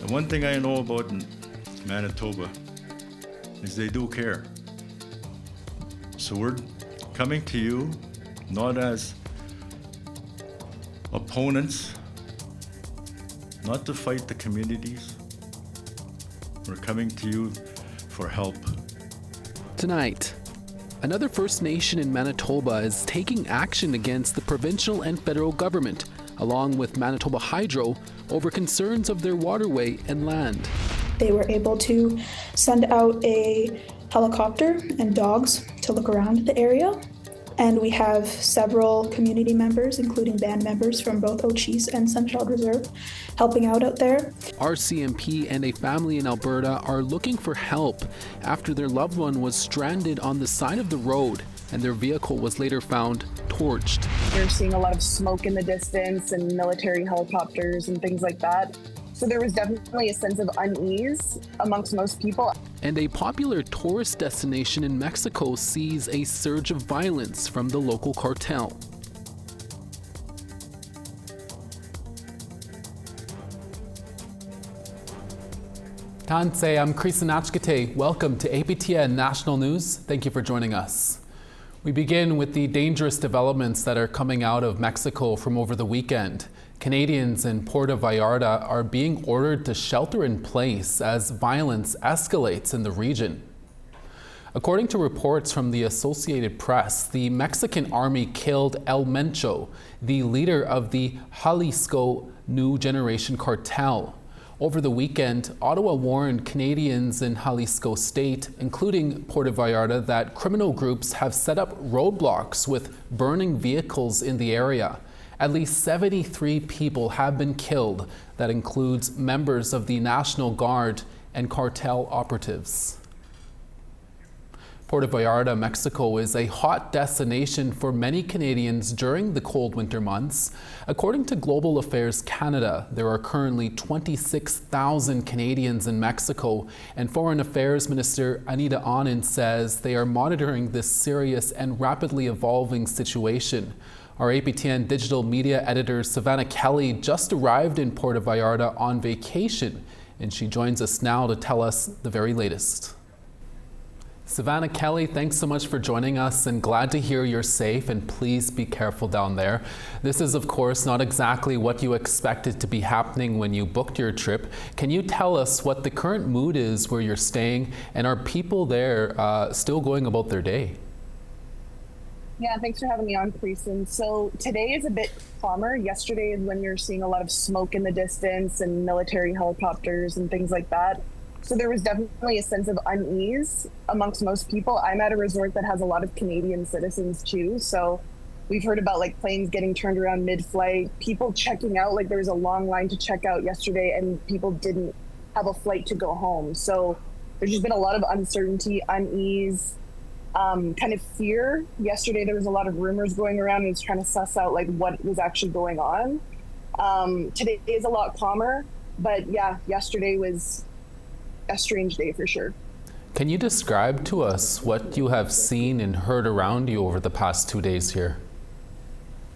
The one thing I know about Manitoba is they do care. So we're coming to you not as opponents, not to fight the communities. We're coming to you for help. Tonight, another First Nation in Manitoba is taking action against the provincial and federal government, along with Manitoba Hydro, over concerns of their waterway and land. They were able to send out a helicopter and dogs to look around the area. And we have several community members, including band members from both Ochese and Sunchild Reserve, helping out there. RCMP and a family in Alberta are looking for help after their loved one was stranded on the side of the road and their vehicle was later found torched. You're seeing a lot of smoke in the distance and military helicopters and things like that. So there was definitely a sense of unease amongst most people. And a popular tourist destination in Mexico sees a surge of violence from the local cartel. Tanse, I'm Chris Nachkate. Welcome to APTN National News. Thank you for joining us. We begin with the dangerous developments that are coming out of Mexico from over the weekend. Canadians in Puerto Vallarta are being ordered to shelter in place as violence escalates in the region. According to reports from the Associated Press, the Mexican army killed El Mencho, the leader of the Jalisco New Generation cartel. Over the weekend, Ottawa warned Canadians in Jalisco State, including Puerto Vallarta, that criminal groups have set up roadblocks with burning vehicles in the area. At least 73 people have been killed. That includes members of the National Guard and cartel operatives. Puerto Vallarta, Mexico is a hot destination for many Canadians during the cold winter months. According to Global Affairs Canada, there are currently 26,000 Canadians in Mexico, and Foreign Affairs Minister Anita Anand says they are monitoring this serious and rapidly evolving situation. Our APTN digital media editor Savannah Kelly just arrived in Puerto Vallarta on vacation, and she joins us now to tell us the very latest. Savannah Kelly, thanks so much for joining us, and glad to hear you're safe, and please be careful down there. This is, of course, not exactly what you expected to be happening when you booked your trip. Can you tell us what the current mood is where you're staying, and are people there still going about their day? Yeah, thanks for having me on, Creason. So today is a bit calmer. Yesterday is when you're seeing a lot of smoke in the distance and military helicopters and things like that. So there was definitely a sense of unease amongst most people. I'm at a resort that has a lot of Canadian citizens too. So we've heard about like planes getting turned around mid-flight, people checking out, like there was a long line to check out yesterday and people didn't have a flight to go home. So there's just been a lot of uncertainty, unease, kind of fear. Yesterday there was a lot of rumors going around and it's trying to suss out like what was actually going on. Today is a lot calmer, but yeah, yesterday was a strange day for sure. Can you describe to us what you have seen and heard around you over the past 2 days here?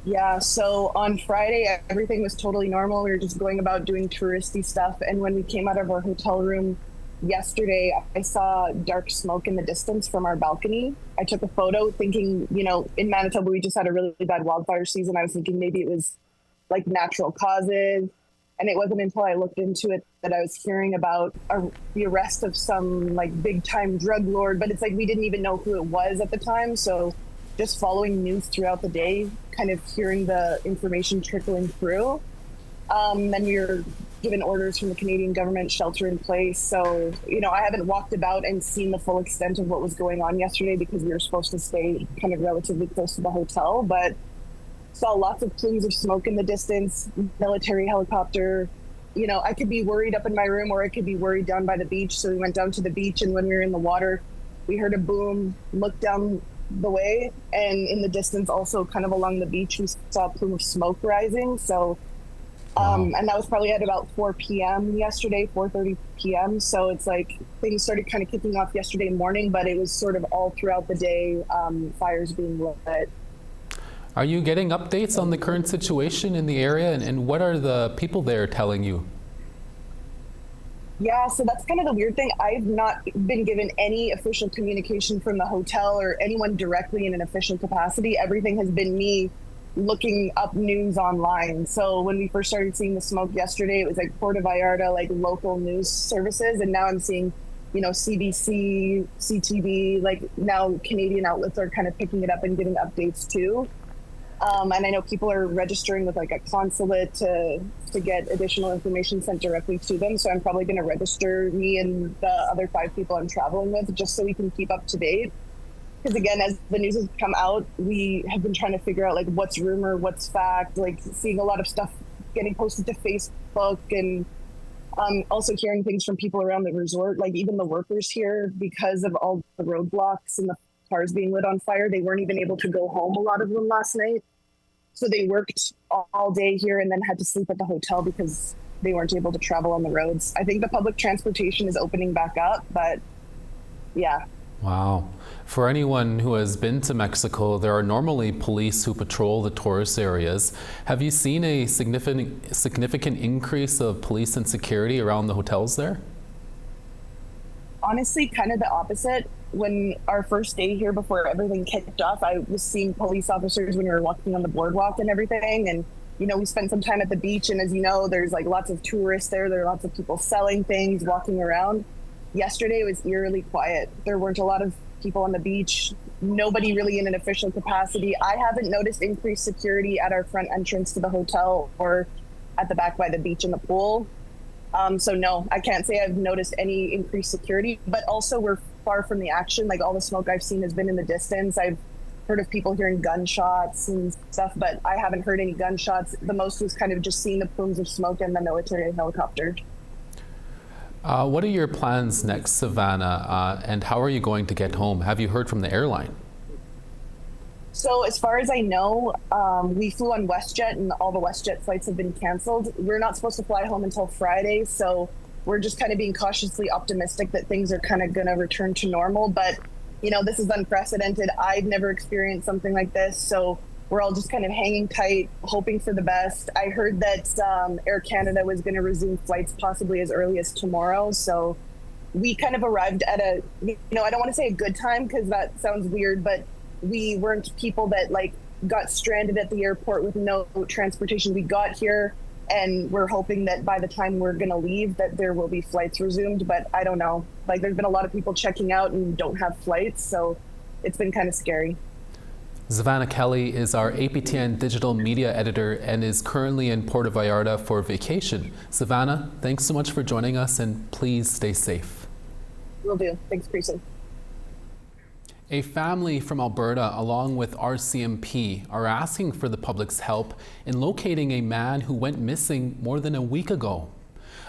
Yeah, so on Friday, everything was totally normal. We were just going about doing touristy stuff. And when we came out of our hotel room yesterday, I saw dark smoke in the distance from our balcony. I took a photo thinking, you know, in Manitoba, we just had a really bad wildfire season. I was thinking maybe it was like natural causes. And it wasn't until I looked into it that I was hearing about the arrest of some like big time drug lord, but it's like we didn't even know who it was at the time. So just following news throughout the day, kind of hearing the information trickling through. Then we were given orders from the Canadian government, shelter in place. So, you know, I haven't walked about and seen the full extent of what was going on yesterday because we were supposed to stay kind of relatively close to the hotel, but saw lots of plumes of smoke in the distance, military helicopter. You know, I could be worried up in my room or I could be worried down by the beach. So we went down to the beach, and when we were in the water, we heard a boom, looked down the way, and in the distance also kind of along the beach, we saw a plume of smoke rising. So, and that was probably at about 4 p.m. yesterday, 4:30 p.m. So it's like things started kind of kicking off yesterday morning, but it was sort of all throughout the day, fires being lit. Are you getting updates on the current situation in the area, and what are the people there telling you? Yeah, so that's kind of the weird thing. I've not been given any official communication from the hotel or anyone directly in an official capacity. Everything has been me looking up news online. So when we first started seeing the smoke yesterday, it was like Puerto Vallarta, like local news services. And now I'm seeing, CBC, CTV, like now Canadian outlets are kind of picking it up and giving updates too. And I know people are registering with like a consulate to get additional information sent directly to them. So I'm probably going to register me and the other 5 people I'm traveling with just so we can keep up to date. Because again, as the news has come out, we have been trying to figure out like what's rumor, what's fact, like seeing a lot of stuff getting posted to Facebook and also hearing things from people around the resort, like even the workers here, because of all the roadblocks and the cars being lit on fire, they weren't even able to go home, a lot of them last night. So they worked all day here and then had to sleep at the hotel because they weren't able to travel on the roads. I think the public transportation is opening back up, but yeah. Wow. For anyone who has been to Mexico, there are normally police who patrol the tourist areas. Have you seen a significant increase of police and security around the hotels there? Honestly, kind of the opposite. When our first day here, before everything kicked off, I was seeing police officers when we were walking on the boardwalk and everything. And, we spent some time at the beach. And as you know, there's like lots of tourists there. There are lots of people selling things, walking around. Yesterday was eerily quiet. There weren't a lot of people on the beach, nobody really in an official capacity. I haven't noticed increased security at our front entrance to the hotel or at the back by the beach and the pool. So no, I can't say I've noticed any increased security, but also we're far from the action. Like all the smoke I've seen has been in the distance. I've heard of people hearing gunshots and stuff, but I haven't heard any gunshots. The most was kind of just seeing the plumes of smoke and the military helicopter. What are your plans next, Savannah, and how are you going to get home? Have you heard from the airline? So as far as I know, we flew on WestJet and all the WestJet flights have been canceled. We're not supposed to fly home until Friday, so we're just kind of being cautiously optimistic that things are kind of going to return to normal. But, this is unprecedented. I've never experienced something like this, so we're all just kind of hanging tight, hoping for the best. I heard that Air Canada was going to resume flights possibly as early as tomorrow. So we kind of arrived at I don't want to say a good time because that sounds weird, but we weren't people that like got stranded at the airport with no transportation. We got here and we're hoping that by the time we're going to leave that there will be flights resumed. But I don't know, like there's been a lot of people checking out and don't have flights. So it's been kind of scary. Savannah Kelly is our APTN digital media editor and is currently in Puerto Vallarta for vacation. Savannah, thanks so much for joining us and please stay safe. Will do. Thanks, Precinct. A family from Alberta, along with RCMP, are asking for the public's help in locating a man who went missing more than a week ago.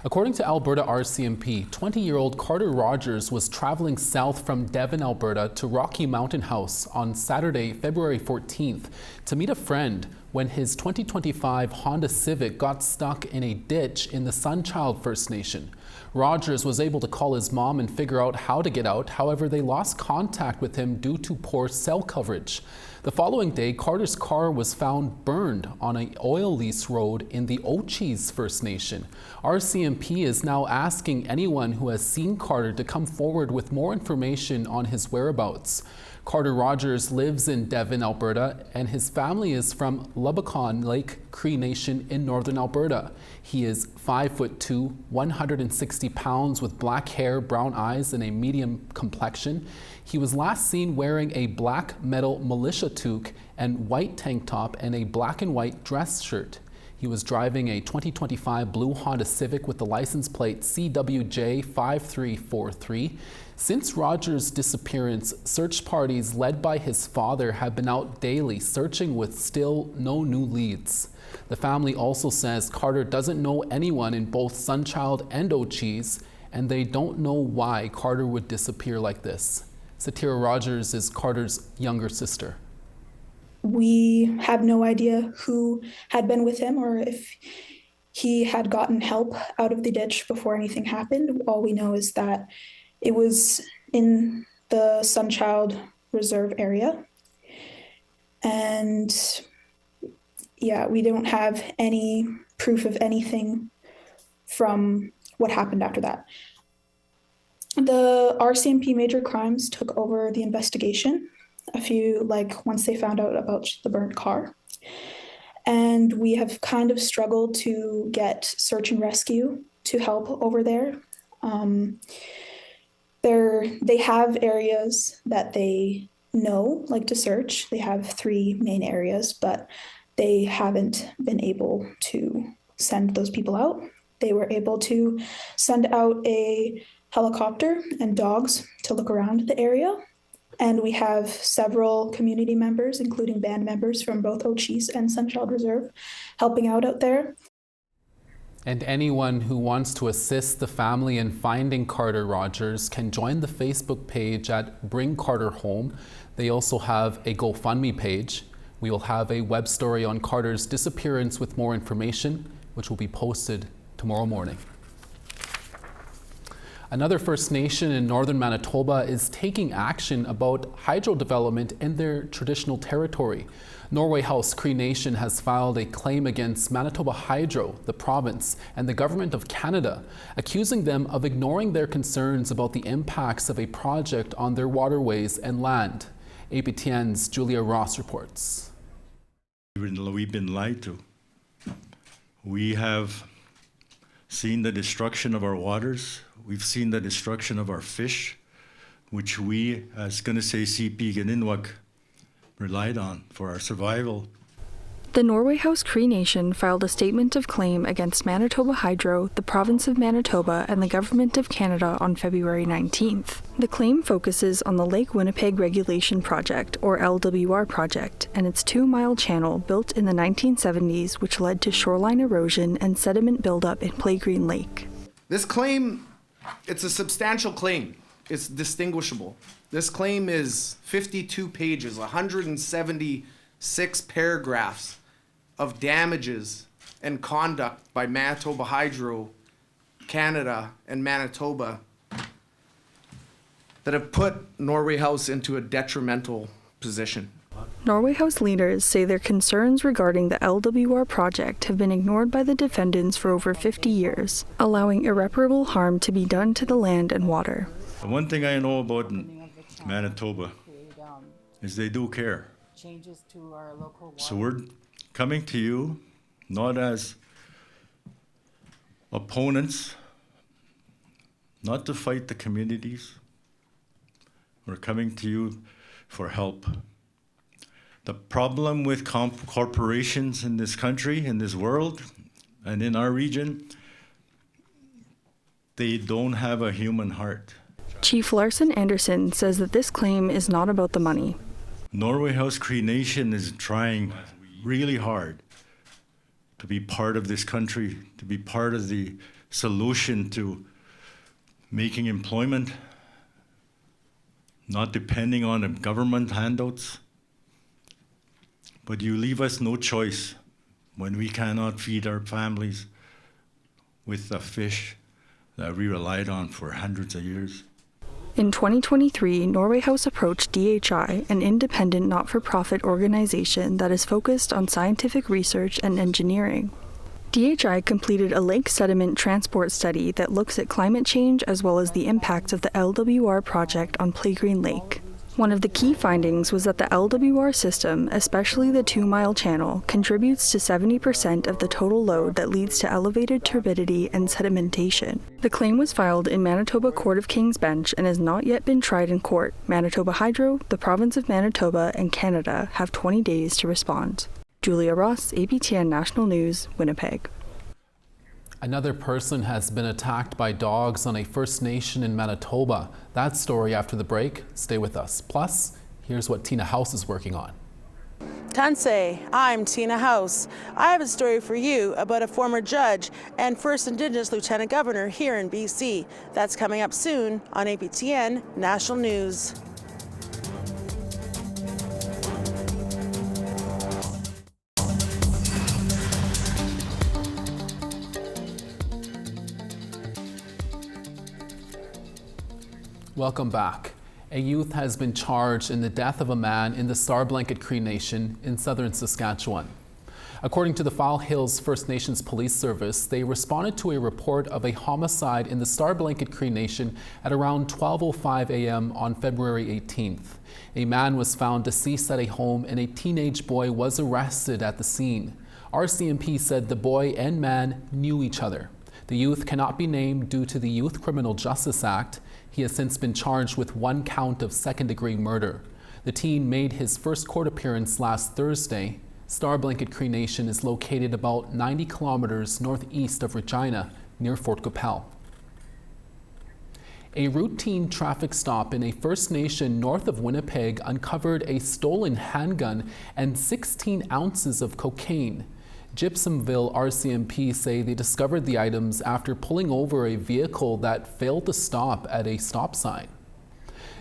According to Alberta RCMP, 20-year-old Carter Rogers was traveling south from Devon, Alberta to Rocky Mountain House on Saturday, February 14th to meet a friend when his 2025 Honda Civic got stuck in a ditch in the Sunchild First Nation. Rogers was able to call his mom and figure out how to get out. However, they lost contact with him due to poor cell coverage. The following day, Carter's car was found burned on an oil lease road in the Ochis First Nation. RCMP is now asking anyone who has seen Carter to come forward with more information on his whereabouts. Carter Rogers lives in Devon, Alberta, and his family is from Lubicon Lake Cree Nation in northern Alberta. He is 5'2", 160 pounds with black hair, brown eyes, and a medium complexion. He was last seen wearing a black metal militia toque and white tank top and a black and white dress shirt. He was driving a 2025 blue Honda Civic with the license plate CWJ5343. Since Rogers' disappearance, search parties led by his father have been out daily searching with still no new leads. The family also says Carter doesn't know anyone in both Sunchild and Ochis, and they don't know why Carter would disappear like this. Satira Rogers is Carter's younger sister. We have no idea who had been with him or if he had gotten help out of the ditch before anything happened. All we know is that it was in the Sunchild Reserve area. And yeah, we don't have any proof of anything from what happened after that. The RCMP Major Crimes took over the investigation once they found out about the burnt car. And we have kind of struggled to get search and rescue to help over there. They have areas that they know, like to search. They have 3 main areas, but they haven't been able to send those people out. They were able to send out a helicopter and dogs to look around the area. And we have several community members, including band members from both Ochis and Sunchild Reserve, helping out there. And anyone who wants to assist the family in finding Carter Rogers can join the Facebook page at Bring Carter Home. They also have a GoFundMe page. We will have a web story on Carter's disappearance with more information, which will be posted tomorrow morning. Another First Nation in northern Manitoba is taking action about hydro development in their traditional territory. Norway House Cree Nation has filed a claim against Manitoba Hydro, the province, and the Government of Canada, accusing them of ignoring their concerns about the impacts of a project on their waterways and land. APTN's Julia Ross reports. We've been lied to. We have seen the destruction of our waters. We've seen the destruction of our fish, which we, as CP Ganinwak, relied on for our survival. The Norway House Cree Nation filed a statement of claim against Manitoba Hydro, the province of Manitoba, and the Government of Canada on February 19th. The claim focuses on the Lake Winnipeg Regulation Project, or LWR project, and its 2-mile channel built in the 1970s, which led to shoreline erosion and sediment buildup in Playgreen Lake. This claim, it's a substantial claim. It's distinguishable. This claim is 52 pages, 176 paragraphs of damages and conduct by Manitoba Hydro, Canada, and Manitoba that have put Norway House into a detrimental position. Norway House leaders say their concerns regarding the LWR project have been ignored by the defendants for over 50 years, allowing irreparable harm to be done to the land and water. The one thing I know about Manitoba is they do care. So we're coming to you not as opponents, not to fight the communities. We're coming to you for help. The problem with corporations in this country, in this world, and in our region, they don't have a human heart. Chief Larson Anderson says that this claim is not about the money. Norway House Cree Nation is trying really hard to be part of this country, to be part of the solution to making employment, not depending on government handouts. But you leave us no choice when we cannot feed our families with the fish that we relied on for hundreds of years. In 2023, Norway House approached DHI, an independent not-for-profit organization that is focused on scientific research and engineering. DHI completed a lake sediment transport study that looks at climate change as well as the impacts of the LWR project on Playgreen Lake. One of the key findings was that the LWR system, especially the 2-mile channel, contributes to 70% of the total load that leads to elevated turbidity and sedimentation. The claim was filed in Manitoba Court of King's Bench and has not yet been tried in court. Manitoba Hydro, the province of Manitoba, and Canada have 20 days to respond. Julia Ross, APTN National News, Winnipeg. Another person has been attacked by dogs on a First Nation in Manitoba. That story after the break. Stay with us. Plus, here's what Tina House is working on. Tansei, I'm Tina House. I have a story for you about a former judge and first Indigenous Lieutenant Governor here in BC. That's coming up soon on APTN National News. Welcome back. A youth has been charged in the death of a man in the Star Blanket Cree Nation in southern Saskatchewan. According to the File Hills First Nations Police Service, they responded to a report of a homicide in the Star Blanket Cree Nation at around 12:05 a.m. on February 18th. A man was found deceased at a home and a teenage boy was arrested at the scene. RCMP said the boy and man knew each other. The youth cannot be named due to the Youth Criminal Justice Act. He has since been charged with 1 count of second-degree murder. The teen made his first court appearance last Thursday. Star Blanket Cree Nation is located about 90 kilometers northeast of Regina, near Fort Qu'Appelle. A routine traffic stop in a First Nation north of Winnipeg uncovered a stolen handgun and 16 ounces of cocaine. Gypsumville RCMP say they discovered the items after pulling over a vehicle that failed to stop at a stop sign.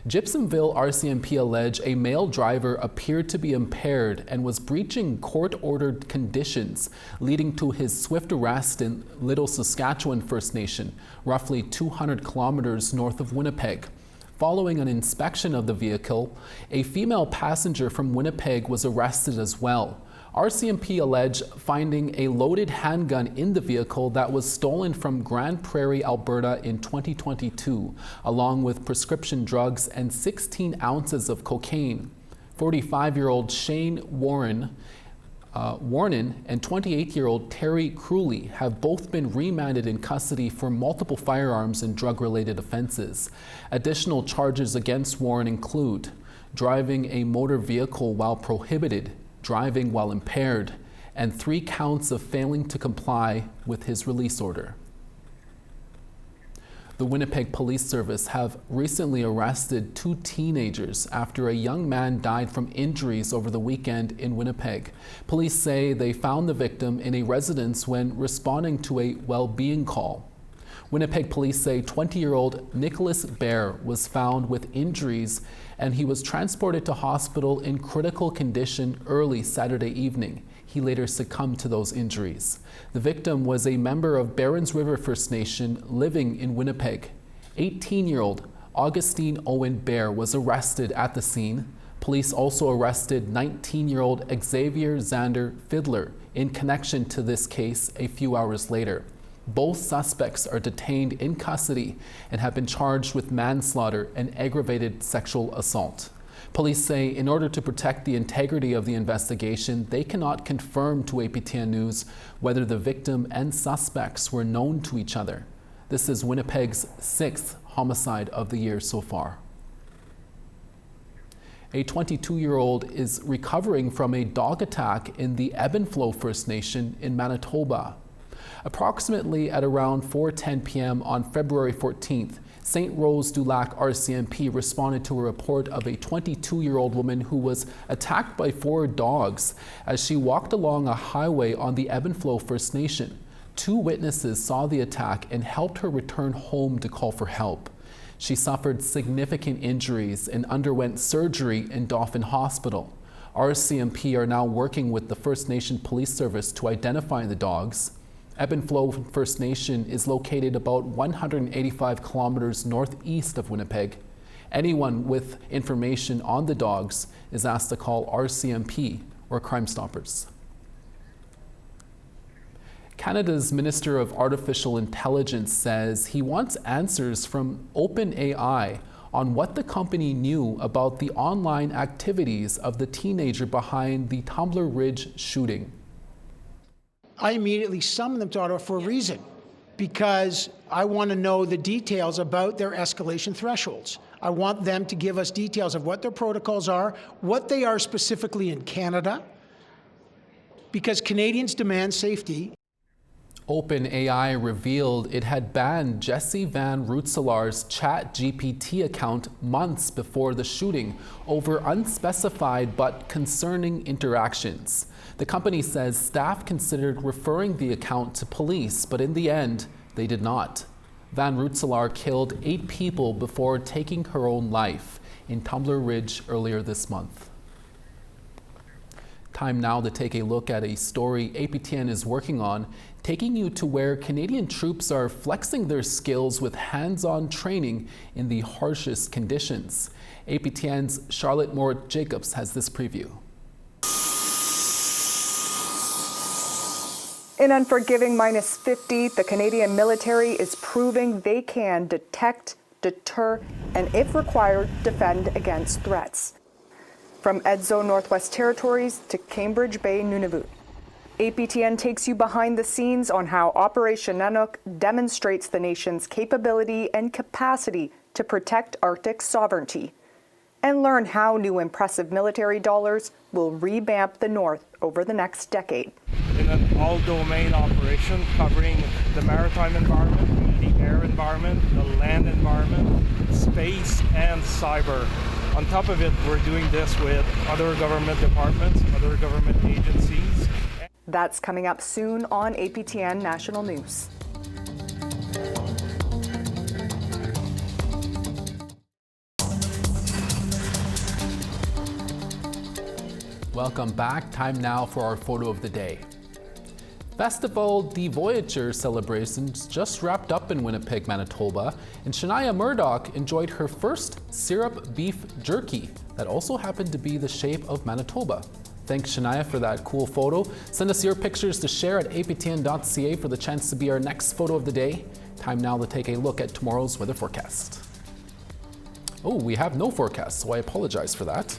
Gypsumville RCMP allege a male driver appeared to be impaired and was breaching court-ordered conditions, leading to his swift arrest in Little Saskatchewan First Nation, roughly 200 kilometers north of Winnipeg. Following an inspection of the vehicle, a female passenger from Winnipeg was arrested as well. RCMP allege finding a loaded handgun in the vehicle that was stolen from Grand Prairie, Alberta in 2022, along with prescription drugs and 16 ounces of cocaine. 45-year-old Shane Warren and 28-year-old Terry Crewley have both been remanded in custody for multiple firearms and drug-related offenses. Additional charges against Warren include driving a motor vehicle while prohibited, driving while impaired, and 3 counts of failing to comply with his release order. The Winnipeg Police Service have recently arrested 2 teenagers after a young man died from injuries over the weekend in Winnipeg. Police say they found the victim in a residence when responding to a well-being call. Winnipeg police say 20-year-old Nicholas Bear was found with injuries and he was transported to hospital in critical condition early Saturday evening. He later succumbed to those injuries. The victim was a member of Barons River First Nation living in Winnipeg. 18-year-old Augustine Owen Bear was arrested at the scene. Police also arrested 19-year-old Xavier Xander Fiddler in connection to this case a few hours later. Both suspects are detained in custody and have been charged with manslaughter and aggravated sexual assault. Police say in order to protect the integrity of the investigation, they cannot confirm to APTN News whether the victim and suspects were known to each other. This is Winnipeg's 6th homicide of the year so far. A 22-year-old is recovering from a dog attack in the Ebb and Flow First Nation in Manitoba. Approximately at around 4:10 p.m. on February 14th, St. Rose du Lac RCMP responded to a report of a 22-year-old woman who was attacked by 4 dogs as she walked along a highway on the Ebb and Flow First Nation. 2 witnesses saw the attack and helped her return home to call for help. She suffered significant injuries and underwent surgery in Dauphin Hospital. RCMP are now working with the First Nation Police Service to identify the dogs. Ebb and Flow First Nation is located about 185 kilometers northeast of Winnipeg. Anyone with information on the dogs is asked to call RCMP or Crime Stoppers. Canada's Minister of Artificial Intelligence says he wants answers from OpenAI on what the company knew about the online activities of the teenager behind the Tumbler Ridge shooting. I immediately summoned them to Ottawa for a reason, because I want to know the details about their escalation thresholds. I want them to give us details of what their protocols are, what they are specifically in Canada, because Canadians demand safety. OpenAI revealed it had banned Jesse Van Roetselar's ChatGPT account months before the shooting over unspecified but concerning interactions. The company says staff considered referring the account to police, but in the end, they did not. Van Roetselar killed 8 people before taking her own life in Tumbler Ridge earlier this month. Time now to take a look at a story APTN is working on, taking you to where Canadian troops are flexing their skills with hands-on training in the harshest conditions. APTN's Charlotte Moore Jacobs has this preview. In unforgiving -50, the Canadian military is proving they can detect, deter, and if required, defend against threats. From Edzo Northwest Territories to Cambridge Bay Nunavut, APTN takes you behind the scenes on how Operation Nanook demonstrates the nation's capability and capacity to protect Arctic sovereignty, and learn how new impressive military dollars will revamp the North over the next decade. In an all-domain operation covering the maritime environment, the air environment, the land environment, space, and cyber. On top of it, we're doing this with other government departments, other government agencies. That's coming up soon on APTN National News. Welcome back. Time now for our photo of the day. Festival de Voyager celebrations just wrapped up in Winnipeg, Manitoba, and Shania Murdoch enjoyed her first syrup beef jerky that also happened to be the shape of Manitoba. Thanks, Shania, for that cool photo. Send us your pictures to share at aptn.ca for the chance to be our next photo of the day. Time now to take a look at tomorrow's weather forecast. Oh, we have no forecast, so I apologize for that.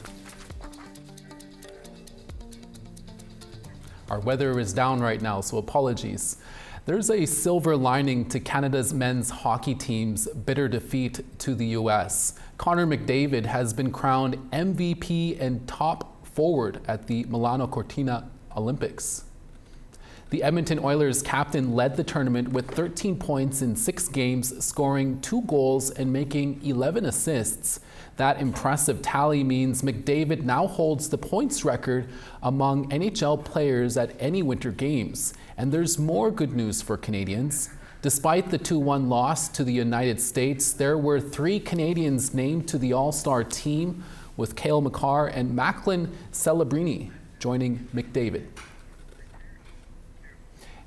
Our weather is down right now, so apologies. There's a silver lining to Canada's men's hockey team's bitter defeat to the US. Connor McDavid has been crowned MVP and top forward at the Milano Cortina Olympics. The Edmonton Oilers captain led the tournament with 13 points in 6 games, scoring 2 goals and making 11 assists. That impressive tally means McDavid now holds the points record among NHL players at any Winter Games. And there's more good news for Canadians. Despite the 2-1 loss to the United States, there were 3 Canadians named to the All-Star team, with Cale Makar and Macklin Celebrini joining McDavid.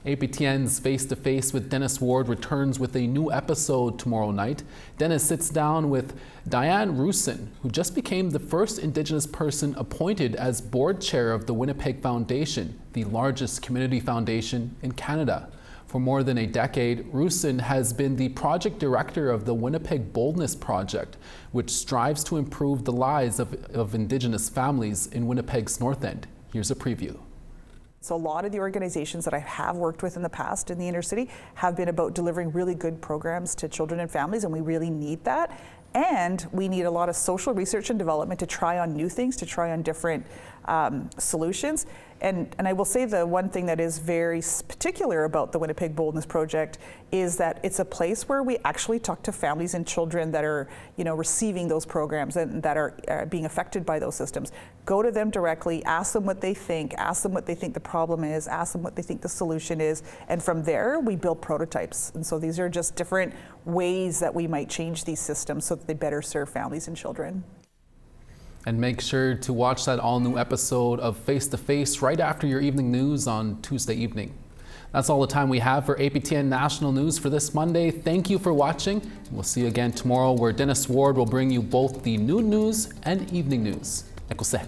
APTN's Face to Face with Dennis Ward returns with a new episode tomorrow night. Dennis sits down with Diane Rusin, who just became the first Indigenous person appointed as board chair of the Winnipeg Foundation, the largest community foundation in Canada. For more than a decade, Rusin has been the project director of the Winnipeg Boldness Project, which strives to improve the lives of Indigenous families in Winnipeg's North End. Here's a preview. So a lot of the organizations that I have worked with in the past in the inner city have been about delivering really good programs to children and families, and we really need that. And we need a lot of social research and development to try on new things, to try on different solutions. And I will say the one thing that is very particular about the Winnipeg Boldness Project is that it's a place where we actually talk to families and children that are, receiving those programs and that are being affected by those systems. Go to them directly, ask them what they think the problem is, ask them what they think the solution is, and from there we build prototypes. And so these are just different ways that we might change these systems so that they better serve families and children. And make sure to watch that all-new episode of Face to Face right after your evening news on Tuesday evening. That's all the time we have for APTN National News for this Monday. Thank you for watching. We'll see you again tomorrow, where Dennis Ward will bring you both the noon news and evening news. Ekose.